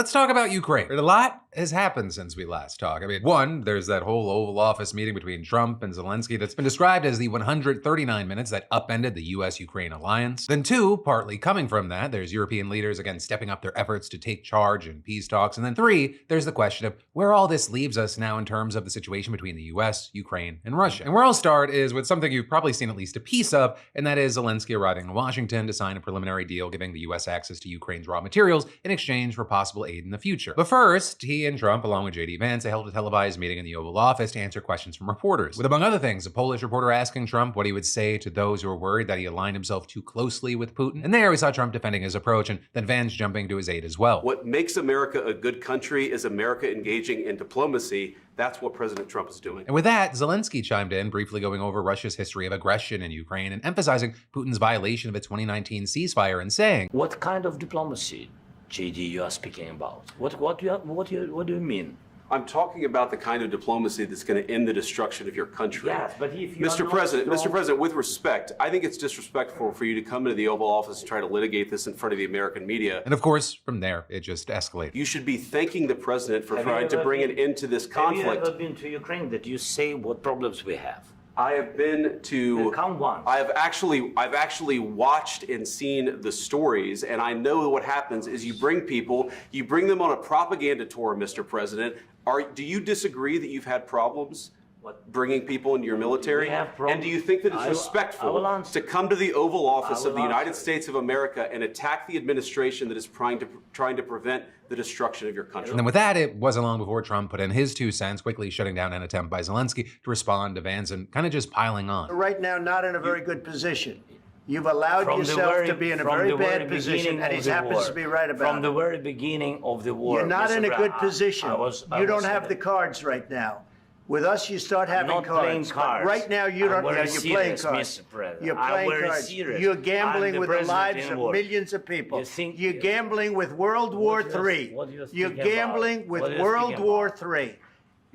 let's talk about Ukraine. A lot has happened since we last talked. I mean, one, there's that whole Oval Office meeting between Trump and Zelensky that's been described as the 139 minutes that upended the US-Ukraine alliance. Then two, partly coming from that, there's European leaders again stepping up their efforts to take charge in peace talks. And then three, there's the question of where all this leaves us now in terms of the situation between the US, Ukraine, and Russia. And where I'll start is with something you've probably seen at least a piece of, and that is Zelensky arriving in Washington to sign a preliminary deal giving the US access to Ukraine's raw materials in exchange for possible aid in the future. But first, he and Trump, along with JD Vance, held a televised meeting in the Oval Office to answer questions from reporters. With, among other things, a Polish reporter asking Trump what he would say to those who are worried that he aligned himself too closely with Putin. And there we saw Trump defending his approach, and then Vance jumping to his aid as well. What makes America a good country is America engaging in diplomacy. That's what President Trump is doing. And with that, Zelensky chimed in, briefly going over Russia's history of aggression in Ukraine and emphasizing Putin's violation of a 2019 ceasefire and saying, "What kind of diplomacy, JD, you are speaking about? What do you mean?" I'm talking about the kind of diplomacy that's going to end the destruction of your country. Yes, but if you Mr. President, with respect, I think it's disrespectful for you to come into the Oval Office and try to litigate this in front of the American media. And of course, from there, it just escalated. You should be thanking the president for trying to bring an end to this conflict. Have you ever been to Ukraine that you say what problems we have? I have been to. Come once. I've actually watched and seen the stories, and I know what happens is you bring them on a propaganda tour, Mr. President. Do you disagree that you've had problems bringing people into your military? And do you think that it's respectful to come to the Oval Office of the United States of America and attack the administration that is trying to prevent the destruction of your country? And then with that, it wasn't long before Trump put in his 2 cents, quickly shutting down an attempt by Zelensky to respond to Vance and kind of just piling on. Right now, not in a very good position. You've allowed yourself to be in a very bad position, and he happens to be right about it. From the very beginning of the war. You're not in a good position. You don't have the the cards right now. With us, you start having cards. But right now, you don't. You're playing cards. You're playing cards. You're gambling with the lives of millions of people. You're gambling with World War III. You're gambling with World War III.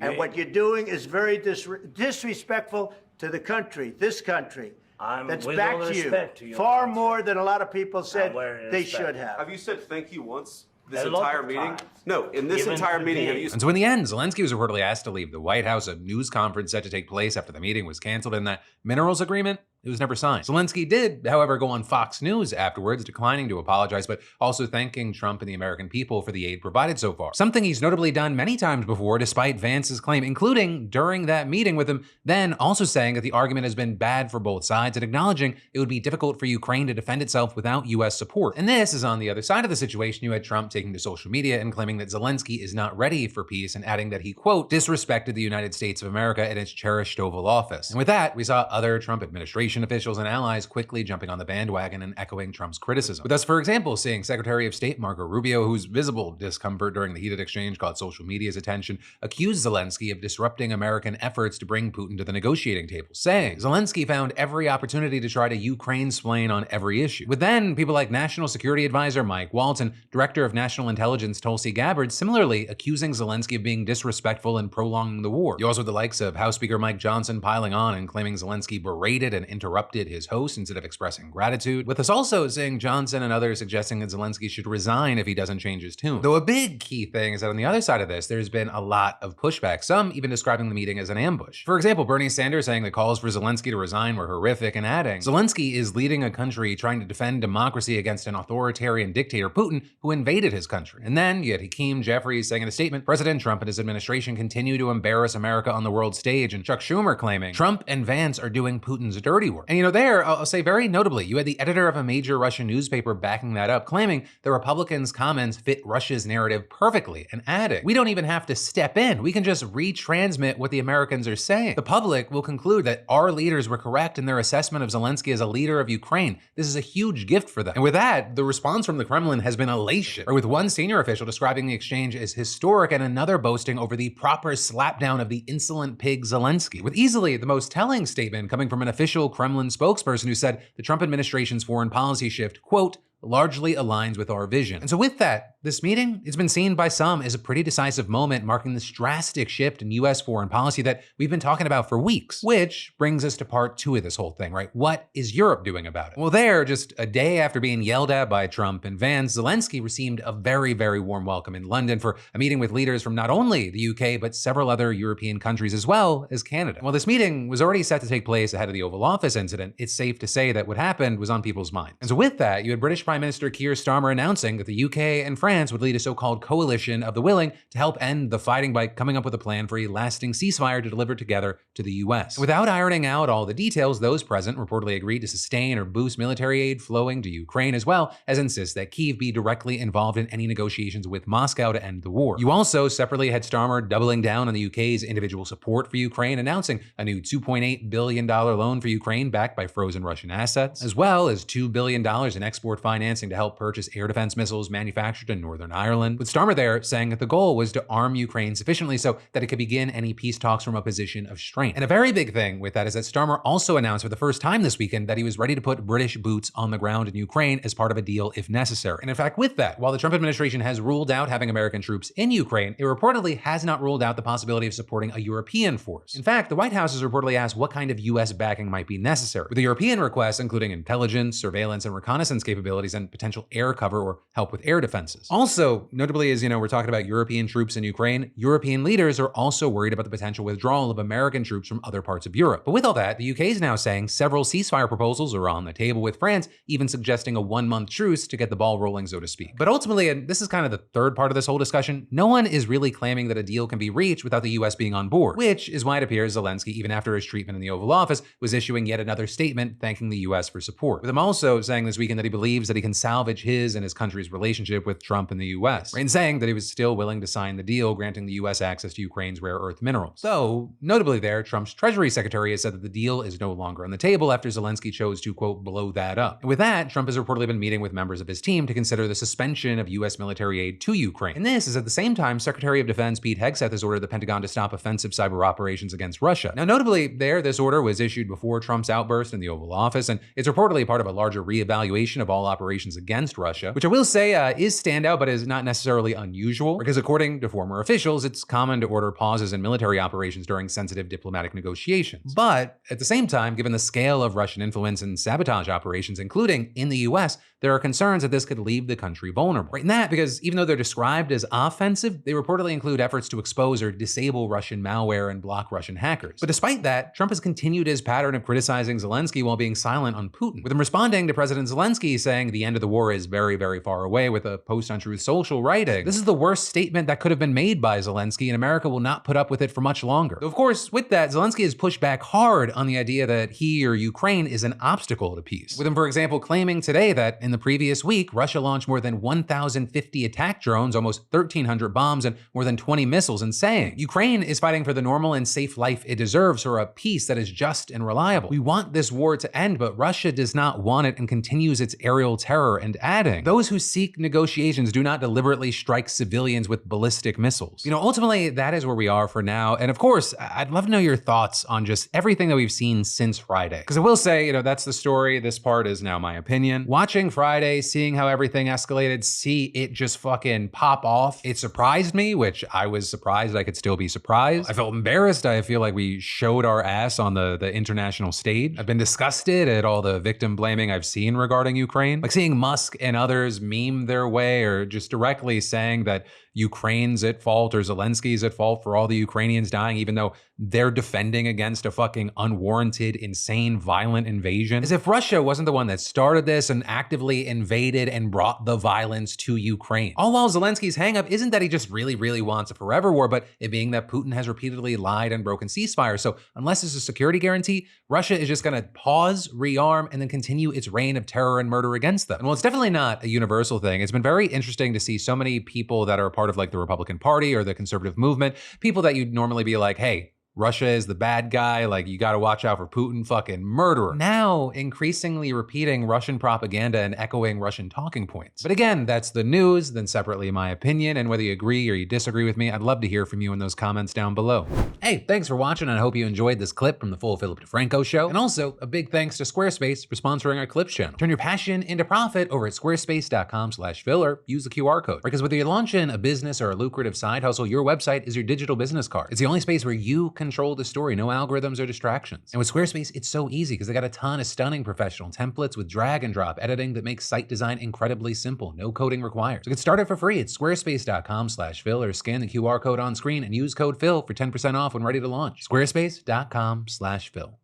And what you're doing is very disrespectful to the country, this country. That's back to you, far more than a lot of people said they should have. Have you said thank you once this entire meeting? No, in this entire meeting, have you? And so in the end, Zelensky was reportedly asked to leave the White House. A news conference set to take place after the meeting was canceled, and that minerals agreement, it was never signed. Zelensky did, however, go on Fox News afterwards, declining to apologize, but also thanking Trump and the American people for the aid provided so far. Something he's notably done many times before, despite Vance's claim, including during that meeting with him, then also saying that the argument has been bad for both sides and acknowledging it would be difficult for Ukraine to defend itself without US support. And this is on the other side of the situation. You had Trump taking to social media and claiming that Zelensky is not ready for peace and adding that he, quote, disrespected the United States of America and its cherished Oval Office. And with that, we saw other Trump administration officials and allies quickly jumping on the bandwagon and echoing Trump's criticism. With us, for example, seeing Secretary of State Marco Rubio, whose visible discomfort during the heated exchange caught social media's attention, accused Zelensky of disrupting American efforts to bring Putin to the negotiating table, saying Zelensky found every opportunity to try to Ukraine-splain on every issue. With then people like National Security Advisor Mike Waltz and Director of National Intelligence Tulsi Gabbard similarly accusing Zelensky of being disrespectful and prolonging the war. You also had the likes of House Speaker Mike Johnson piling on and claiming Zelensky berated and interrupted his host instead of expressing gratitude, with us also seeing Johnson and others suggesting that Zelensky should resign if he doesn't change his tune. Though a big key thing is that on the other side of this, there's been a lot of pushback, some even describing the meeting as an ambush. For example, Bernie Sanders saying the calls for Zelensky to resign were horrific and adding, Zelensky is leading a country trying to defend democracy against an authoritarian dictator, Putin, who invaded his country. And then you had Hakeem Jeffries saying in a statement, President Trump and his administration continue to embarrass America on the world stage, and Chuck Schumer claiming Trump and Vance are doing Putin's dirty work. And there, I'll say very notably, you had the editor of a major Russian newspaper backing that up, claiming the Republicans' comments fit Russia's narrative perfectly, and adding, we don't even have to step in. We can just retransmit what the Americans are saying. The public will conclude that our leaders were correct in their assessment of Zelensky as a leader of Ukraine. This is a huge gift for them. And with that, the response from the Kremlin has been elation, with one senior official describing the exchange as historic and another boasting over the proper slapdown of the insolent pig Zelensky, with easily the most telling statement coming from an official Kremlin spokesperson who said the Trump administration's foreign policy shift, quote, largely aligns with our vision. And so with that, this meeting, it's been seen by some as a pretty decisive moment marking this drastic shift in US foreign policy that we've been talking about for weeks. Which brings us to part 2 of this whole thing, right? What is Europe doing about it? Well, there, just a day after being yelled at by Trump and Vance, Zelensky received a very, very warm welcome in London for a meeting with leaders from not only the UK, but several other European countries as well as Canada. While this meeting was already set to take place ahead of the Oval Office incident, it's safe to say that what happened was on people's minds. And so with that, you had British Prime Minister Keir Starmer announcing that the UK and France would lead a so-called coalition of the willing to help end the fighting by coming up with a plan for a lasting ceasefire to deliver together to the US. Without ironing out all the details, those present reportedly agreed to sustain or boost military aid flowing to Ukraine, as well as insist that Kyiv be directly involved in any negotiations with Moscow to end the war. You also separately had Starmer doubling down on the UK's individual support for Ukraine, announcing a new $2.8 billion loan for Ukraine backed by frozen Russian assets, as well as $2 billion in export financing to help purchase air defense missiles manufactured in Northern Ireland, with Starmer there saying that the goal was to arm Ukraine sufficiently so that it could begin any peace talks from a position of strength. And a very big thing with that is that Starmer also announced for the first time this weekend that he was ready to put British boots on the ground in Ukraine as part of a deal if necessary. And in fact, with that, while the Trump administration has ruled out having American troops in Ukraine, it reportedly has not ruled out the possibility of supporting a European force. In fact, the White House has reportedly asked what kind of US backing might be necessary, with the European requests including intelligence, surveillance, and reconnaissance capabilities and potential air cover or help with air defenses. Also, notably, as we're talking about European troops in Ukraine, European leaders are also worried about the potential withdrawal of American troops from other parts of Europe. But with all that, the UK is now saying several ceasefire proposals are on the table, with France even suggesting a 1-month truce to get the ball rolling, so to speak. But ultimately, and this is kind of the third part of this whole discussion, no one is really claiming that a deal can be reached without the US being on board, which is why it appears Zelensky, even after his treatment in the Oval Office, was issuing yet another statement thanking the US for support, with him also saying this weekend that he believes that he can salvage his and his country's relationship with Trump and the US, and saying that he was still willing to sign the deal granting the US access to Ukraine's rare earth minerals. So, notably there, Trump's Treasury Secretary has said that the deal is no longer on the table after Zelensky chose to, quote, blow that up. And with that, Trump has reportedly been meeting with members of his team to consider the suspension of US military aid to Ukraine. And this is at the same time Secretary of Defense Pete Hegseth has ordered the Pentagon to stop offensive cyber operations against Russia. Now, notably there, this order was issued before Trump's outburst in the Oval Office, and it's reportedly part of a larger reevaluation of all operations against Russia, which I will say is standout, but is not necessarily unusual, because according to former officials, it's common to order pauses in military operations during sensitive diplomatic negotiations. But at the same time, given the scale of Russian influence and sabotage operations, including in the US, there are concerns that this could leave the country vulnerable. Right in that, because even though they're described as offensive, they reportedly include efforts to expose or disable Russian malware and block Russian hackers. But despite that, Trump has continued his pattern of criticizing Zelensky while being silent on Putin, with him responding to President Zelensky saying the end of the war is very, very far away, with a post on Truth Social writing, "This is the worst statement that could have been made by Zelensky, and America will not put up with it for much longer." Though of course, with that, Zelensky has pushed back hard on the idea that he or Ukraine is an obstacle to peace, with him, for example, claiming today that in the previous week, Russia launched more than 1,050 attack drones, almost 1,300 bombs, and more than 20 missiles, and saying, "Ukraine is fighting for the normal and safe life it deserves, or a peace that is just and reliable. We want this war to end, but Russia does not want it and continues its aerial terror," and adding, "Those who seek negotiations do not deliberately strike civilians with ballistic missiles." Ultimately, that is where we are for now. And of course, I'd love to know your thoughts on just everything that we've seen since Friday. Because I will say, that's the story. This part is now my opinion. Watching Friday, seeing how everything escalated, see it just fucking pop off, it surprised me, which I was surprised I could still be surprised. I felt embarrassed. I feel like we showed our ass on the international stage. I've been disgusted at all the victim blaming I've seen regarding Ukraine. Like seeing Musk and others meme their way or just directly saying that Ukraine's at fault or Zelensky's at fault for all the Ukrainians dying, even though they're defending against a fucking unwarranted, insane, violent invasion. As if Russia wasn't the one that started this and actively invaded and brought the violence to Ukraine. All while Zelensky's hangup isn't that he just really, really wants a forever war, but it being that Putin has repeatedly lied and broken ceasefire. So unless there's a security guarantee, Russia is just gonna pause, rearm, and then continue its reign of terror and murder against them. And while it's definitely not a universal thing, it's been very interesting to see so many people that are a part of like the Republican Party or the conservative movement, people that you'd normally be like, hey, Russia is the bad guy, like you gotta watch out for Putin, fucking murderer. Now, increasingly repeating Russian propaganda and echoing Russian talking points. But again, that's the news, then separately my opinion, and whether you agree or you disagree with me, I'd love to hear from you in those comments down below. Hey, thanks for watching, and I hope you enjoyed this clip from the full Philip DeFranco show. And also, a big thanks to Squarespace for sponsoring our Clips channel. Turn your passion into profit over at squarespace.com/Phil or use the QR code. Because whether you're launching a business or a lucrative side hustle, your website is your digital business card. It's the only space where you control the story, no algorithms or distractions. And with Squarespace, it's so easy because they got a ton of stunning professional templates with drag and drop editing that makes site design incredibly simple, no coding required. So get started for free at squarespace.com/Phil or scan the QR code on screen and use code Phil for 10% off when ready to launch. Squarespace.com/Phil.